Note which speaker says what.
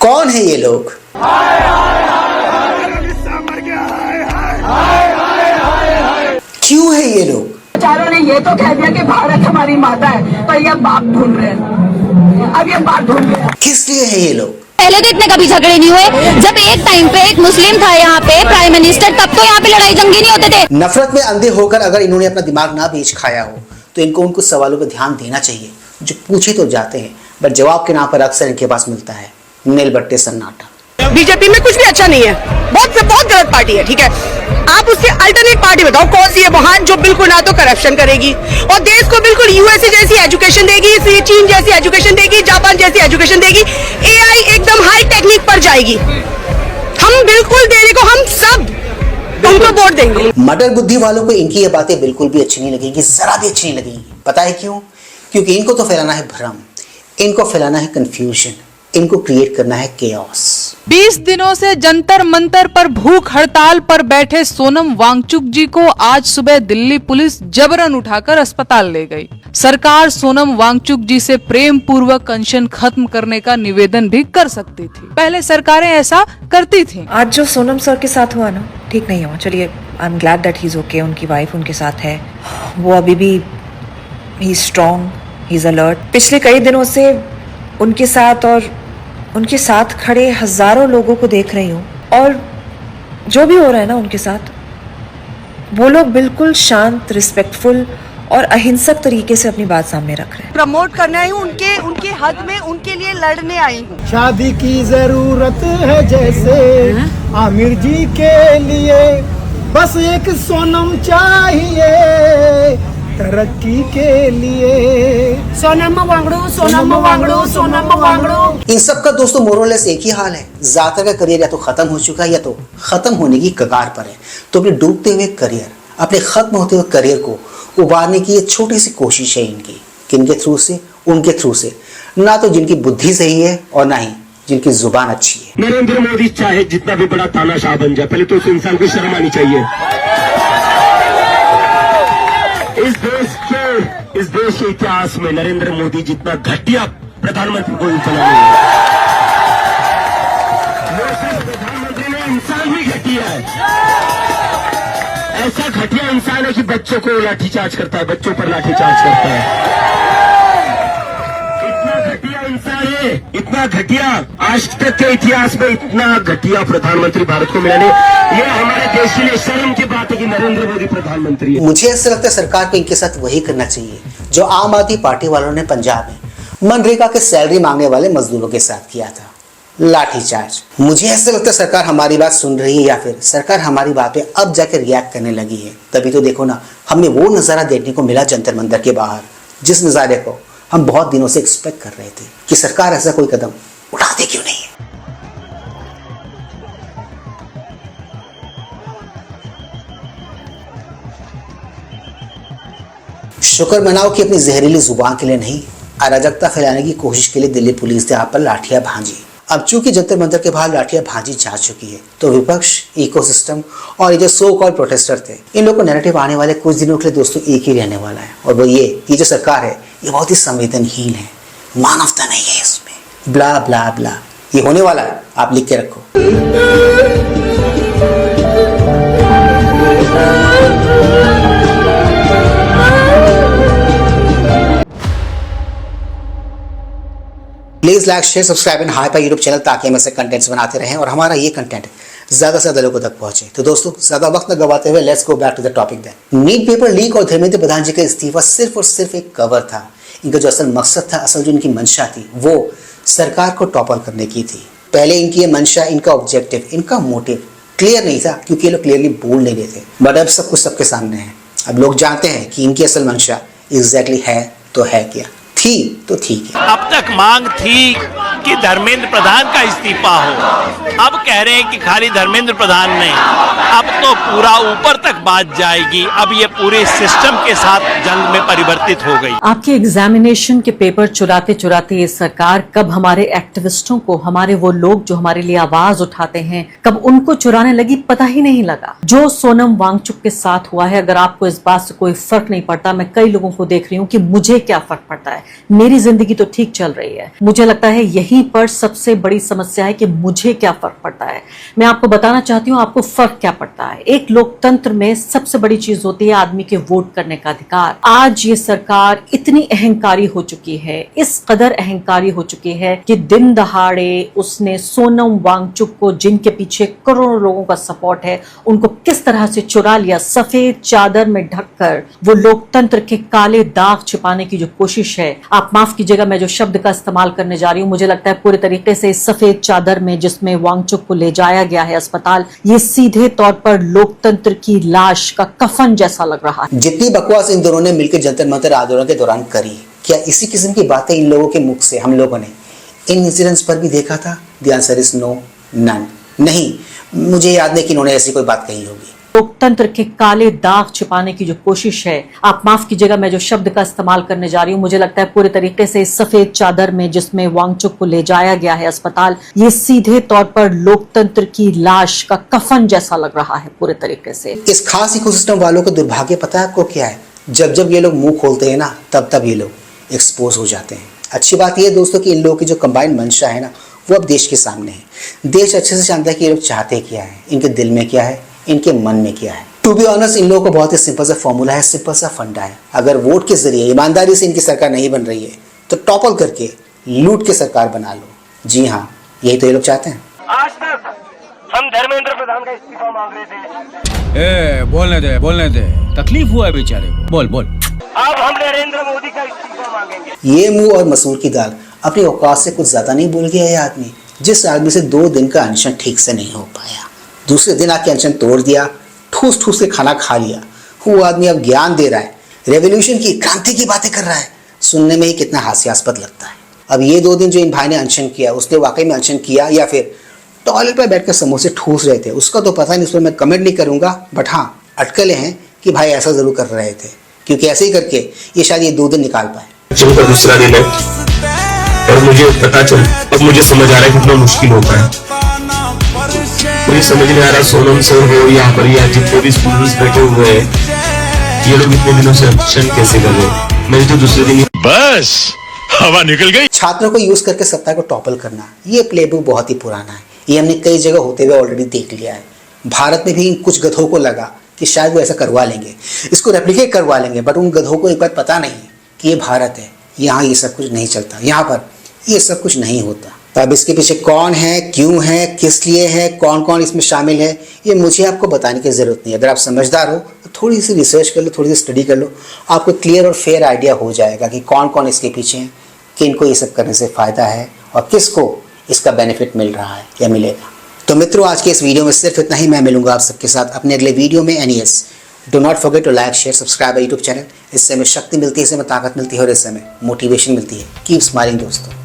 Speaker 1: कौन है ये लोग? क्यों है ये लोग?
Speaker 2: चारों ने ये तो कह दिया कि भारत हमारी माता है, पर ये बाप ढूंढ रहे हैं। अब ये बाप ढूंढ रहे हैं।
Speaker 1: किस लिए है ये लोग?
Speaker 3: पहले तो इतने कभी झगड़े नहीं हुए। जब एक टाइम पे एक मुस्लिम था यहाँ पे प्राइम मिनिस्टर, तब तो यहाँ पे लड़ाई दंगे नहीं होते थे।
Speaker 1: नफरत में अंधे होकर अगर इन्होंने अपना दिमाग ना बेच खाया हो तो इनको उन कुछ सवालों पर ध्यान देना चाहिए जो पूछे तो जाते हैं, बट जवाब के नाम पर अक्सर इनके पास मिलता है नील बट्टे सन्नाटा।
Speaker 4: बीजेपी में कुछ भी अच्छा नहीं है, बहुत गलत पार्टी है, ठीक है। आप उसके अल्टरनेट पार्टी बताओ कौन सी है वहां जो बिल्कुल ना तो करप्शन करेगी और देश को बिल्कुल यूएसए जैसी एजुकेशन देगी, चीन जैसी एजुकेशन देगी, जापान जैसी एजुकेशन देगी, एआई एकदम हाई टेक्निक पर जाएगी। हम बिल्कुल देने को हम सब उनको वोट देंगे।
Speaker 1: मटर बुद्धि वालों को इनकी ये बातें बिल्कुल भी अच्छी नहीं लगेंगी, जरा भी अच्छी नहीं लगेंगी। पता है क्यों? क्योंकि इनको तो फैलाना है भ्रम, इनको फैलाना है कंफ्यूजन, इनको क्रिएट करना है केओस।
Speaker 5: 20 दिनों से जंतर मंतर पर भूख हड़ताल पर बैठे सोनम वांगचुक जी को आज सुबह दिल्ली पुलिस जबरन उठाकर अस्पताल ले गई। सरकार सोनम वांगचुक जी से प्रेम पूर्वक अनशन खत्म करने का निवेदन भी कर सकती थी। पहले सरकारें ऐसा करती थी।
Speaker 6: आज जो सोनम सर के साथ हुआ ना, ठीक नहीं हुआ। चलिए, I am glad that he is okay. उनकी वाइफ उनके साथ है, वो अभी भी he is strong, he is alert. पिछले कई दिनों से उनके साथ और उनके साथ खड़े हजारों लोगों को देख रही हूँ, और जो भी हो रहा है ना उनके साथ, वो लोग बिल्कुल शांत, रिस्पेक्टफुल और अहिंसक तरीके से अपनी बात सामने रख रहे हैं।
Speaker 4: प्रमोट करने आई हूँ, उनके हक में उनके लिए लड़ने आई हूँ।
Speaker 7: शादी की जरूरत है जैसे आमिर जी के लिए, बस एक सोनम चाहिए तरक्की के लिए।
Speaker 4: सोनम वांगड़ू, सोनम वांगड़ू, सोनम वांगड़ू।
Speaker 1: इन सबका दोस्तों मोरलेस एक ही हाल है। ज्यादातर का करियर या तो खत्म हो चुका है या तो खत्म होने की कगार पर है। तो अपने डूबते हुए करियर, अपने खत्म होते हुए करियर को उबारने की ये छोटी सी कोशिश है इनकी। किनके थ्रू से? उनके थ्रू से, ना तो जिनकी बुद्धि सही है और ना ही जिनकी जुबान अच्छी है।
Speaker 8: नरेंद्र मोदी चाहे जितना भी बड़ा तानाशाह बन जाए, पहले तो उस इंसान को शर्म आनी चाहिए। इस देश के इतिहास में नरेंद्र मोदी जितना घटिया प्रधानमंत्री कोई चला नहीं है। वो सिर्फ प्रधानमंत्री ने, इंसान भी घटिया है। ऐसा घटिया इंसान है कि बच्चों को लाठीचार्ज करता है, बच्चों पर लाठीचार्ज करता है। इतना घटिया इंसान है, इतना घटिया, आज तक के इतिहास में इतना घटिया प्रधानमंत्री भारत को मिला नहीं। ये हमारे देश के लिए शर्म की बात है कि नरेंद्र मोदी प्रधानमंत्री है।
Speaker 1: मुझे ऐसा लगता है सरकार को इनके साथ वही करना चाहिए जो आम आदमी पार्टी वालों ने पंजाब में मनरेगा के सैलरी मांगने वाले मजदूरों के साथ किया था, लाठीचार्ज। मुझे ऐसा लगता है सरकार हमारी बात सुन रही है या फिर सरकार हमारी बात पे अब जाकर रिएक्ट करने लगी है। तभी तो देखो ना, हमें वो नजारा देखने को मिला जंतर मंतर के बाहर, जिस नजारे को हम बहुत दिनों से एक्सपेक्ट कर रहे थे कि सरकार ऐसा कोई कदम उठाती क्यों नहीं है। शुक्र मनाओ कि अपनी जहरीली जुबान के लिए नहीं, अराजकता फैलाने की कोशिश के लिए दिल्ली पुलिस ने आप पर लाठियां भांजी। अब चूंकि जंतर मंतर के बाहर लाठियां भांजी जा चुकी है, तो विपक्ष, इकोसिस्टम और ये जो सो कॉल्ड प्रोटेस्टर थे, इन लोगों को नैरेटिव आने वाले कुछ दिनों के लिए दोस्तों एक ही रहने वाला है, और वो ये जो सरकार है ये बहुत ही संवेदनहीन है, मानवता नहीं है इसमें, ब्ला ब्ला ब्ला। ये होने वाला है, आप लिख के रखो। Please like, share, subscribe and high pi YouTube channel, ताकि हम ऐसे कंटेंट्स बनाते रहें और हमारा ये कंटेंट ज्यादा से ज्यादा लोगों तक पहुंचे। तो दोस्तों ज्यादा वक्त न गवाते हुए let's go back to the topic then. NEET paper leak और धर्मेंद्र प्रधान जी का इस्तीफा सिर्फ और सिर्फ एक कवर था। इनका जो असल मकसद था, असल जो इनकी मंशा थी, वो सरकार को टॉपर करने की थी। पहले इनकी ये मंशा, इनका ऑब्जेक्टिव, इनका मोटिव क्लियर नहीं था, क्योंकि ये लोग क्लियरली बोल नहीं रहे थे। बट अब सब कुछ सबके सामने है। अब लोग जानते हैं कि इनकी असल मंशा एग्जैक्टली है तो है क्या, थी तो ठीक है।
Speaker 9: अब तक मांग थी कि धर्मेंद्र प्रधान का इस्तीफा हो, अब कह रहे हैं कि खाली धर्मेंद्र प्रधान नहीं, अब तो पूरा ऊपर तक बात जाएगी। अब ये पूरे सिस्टम के साथ जंग में परिवर्तित हो गई।
Speaker 10: आपके एग्जामिनेशन के पेपर चुराते चुराते ये सरकार कब हमारे एक्टिविस्टों को, हमारे वो लोग जो हमारे लिए आवाज उठाते हैं, कब उनको चुराने लगी पता ही नहीं लगा। जो सोनम वांगचुक के साथ हुआ है, अगर आपको इस बात से कोई फर्क नहीं पड़ता, मैं कई लोगों को देख रही हूँ कि मुझे क्या फर्क पड़ता है। मेरी जिंदगी तो ठीक चल रही है। मुझे लगता है यहीं पर सबसे बड़ी समस्या है कि मुझे क्या फर्क पड़ता है। मैं आपको बताना चाहती हूँ आपको फर्क क्या पड़ता है। एक लोकतंत्र में सबसे बड़ी चीज होती है आदमी के वोट करने का अधिकार। आज ये सरकार इतनी अहंकारी हो चुकी है, इस कदर अहंकारी हो चुकी है कि दिन दहाड़े उसने सोनम वांगचुक को, जिनके पीछे करोड़ों लोगों का सपोर्ट है, उनको किस तरह से चुरा लिया। सफेद चादर में ढककर वो लोकतंत्र के काले दाग छिपाने की जो कोशिश है, आप माफ कीजिएगा मैं जो शब्द का इस्तेमाल करने जा रही हूँ, मुझे लगता है पूरे तरीके से इस सफेद चादर में जिसमें वांगचुक को ले जाया गया है अस्पताल, ये सीधे तौर पर लोकतंत्र की लाश का कफन जैसा लग रहा है।
Speaker 1: जितनी बकवास इन दोनों ने मिलकर जंतर मंतर आंदोलन के दौरान करी, क्या इसी किस्म की बातें इन लोगों के मुख से हम लोगों ने इन इंसिडेंट्स पर भी देखा था? The answer is no, none. नहीं, मुझे याद नहीं कि इन्होंने ऐसी कोई बात कही होगी।
Speaker 10: लोकतंत्र के काले दाग छिपाने की जो कोशिश है, आप माफ कीजिएगा मैं जो शब्द का इस्तेमाल करने जा रही हूँ, मुझे लगता है पूरे तरीके से इस सफेद चादर में जिसमें वांगचुक को ले जाया गया है अस्पताल, ये सीधे तौर पर लोकतंत्र की लाश का कफन जैसा लग रहा है पूरे तरीके से।
Speaker 1: इस खास इकोसिस्टम वालों का दुर्भाग्य पता है आपको क्या है? जब ये लोग मुंह खोलते हैं ना, तब ये लोग एक्सपोज हो जाते हैं। अच्छी बात यह है दोस्तों कि इन लोगों की जो कंबाइंड मंशा है ना, वो अब देश के सामने है। देश अच्छे से जानता है कि ये लोग चाहते क्या है, इनके दिल में क्या है, इनके मन में क्या है। टू बी ऑनेस्ट, इन लोगों को बहुत ही सिंपल सा फॉर्मूला है, सिंपल सा फंडा है। अगर वोट के जरिए ईमानदारी से इनकी सरकार नहीं बन रही है, तो टॉपल करके लूट के सरकार बना लो। जी हाँ, यही तो ये लोग चाहते हैं।
Speaker 8: आज तक हम धर्मेंद्र प्रधान का इस्तीफा मांग रहे थे।
Speaker 11: बोलने दे, तकलीफ हुआ है बेचारे को। बोल।
Speaker 8: अब हम नरेंद्र मोदी का इस्तीफा मांगेंगे।
Speaker 1: ये मुंह और मसूर की दाल, अपनी औकात से कुछ ज्यादा नहीं बोल गया ये आदमी। जिस आदमी से 2 दिन का अनशन ठीक से नहीं हो पाया, दूसरे दिन आके अनशन तोड़ दिया, ठूस के खाना खा लिया, वो आदमी अब ज्ञान दे रहा है, रेवोल्यूशन की, क्रांति की बातें कर रहा है। सुनने में ही कितना हास्यास्पद लगता है। अब ये 2 दिन जो इन भाई ने अनशन किया, उसने वाकई में अनशन किया या फिर टॉयलेट पर बैठकर समोसे ठूस रहे थे, उसका तो पता नहीं, उस पर मैं कमेंट नहीं करूंगा। बट हाँ, अटकलें हैं कि भाई ऐसा जरूर कर रहे थे, क्योंकि ऐसे ही करके ये शायद ये 2 दिन निकाल पाए।
Speaker 8: चलो का दूसरा दिन है और मुझे पता चल, अब मुझे समझ आ रहा है कितना मुश्किल होता है। मुझे समझ नहीं आ रहा सोनम सर हो यहाँ पर या जितने भी स्टूडेंट्स बैठे हुए हैं, ये लोग इतने दिनों से अनशन कैसे कर रहे। मेरी तो दूसरे दिन
Speaker 9: बस हवा निकल गई।
Speaker 1: छात्रों को यूज करके सत्ता को टॉपल करना, ये प्लेबुक बहुत ही पुराना है। ये हमने कई जगह होते हुए ऑलरेडी देख लिया है। भारत में भी कुछ गधों को लगा कि शायद वो ऐसा करवा लेंगे, इसको रेप्लिकेट करवा लेंगे। बट उन गधों को एक बात पता नहीं कि ये भारत है, यहाँ ये सब कुछ नहीं चलता, यहाँ पर ये सब कुछ नहीं होता। तो अब इसके पीछे कौन है, क्यों है, किस लिए है, कौन कौन इसमें शामिल है, ये मुझे आपको बताने की ज़रूरत नहीं है। अगर आप समझदार हो तो थोड़ी सी रिसर्च कर लो, थोड़ी सी स्टडी कर लो, आपको क्लियर और फेयर आइडिया हो जाएगा कि कौन कौन इसके पीछे हैं, किनको ये सब करने से फ़ायदा है और किसको इसका बेनिफिट मिल रहा है या मिलेगा। तो मित्रों, आज के इस वीडियो में सिर्फ इतना ही। मैं मिलूंगा आप सबके साथ अपने अगले वीडियो में। Anyways, do not forget to like, share, subscribe YouTube channel. इससे हमें शक्ति मिलती है, इससे हमें ताकत मिलती है और इससे हमें मोटिवेशन मिलती है। कीप स्माइलिंग दोस्तों।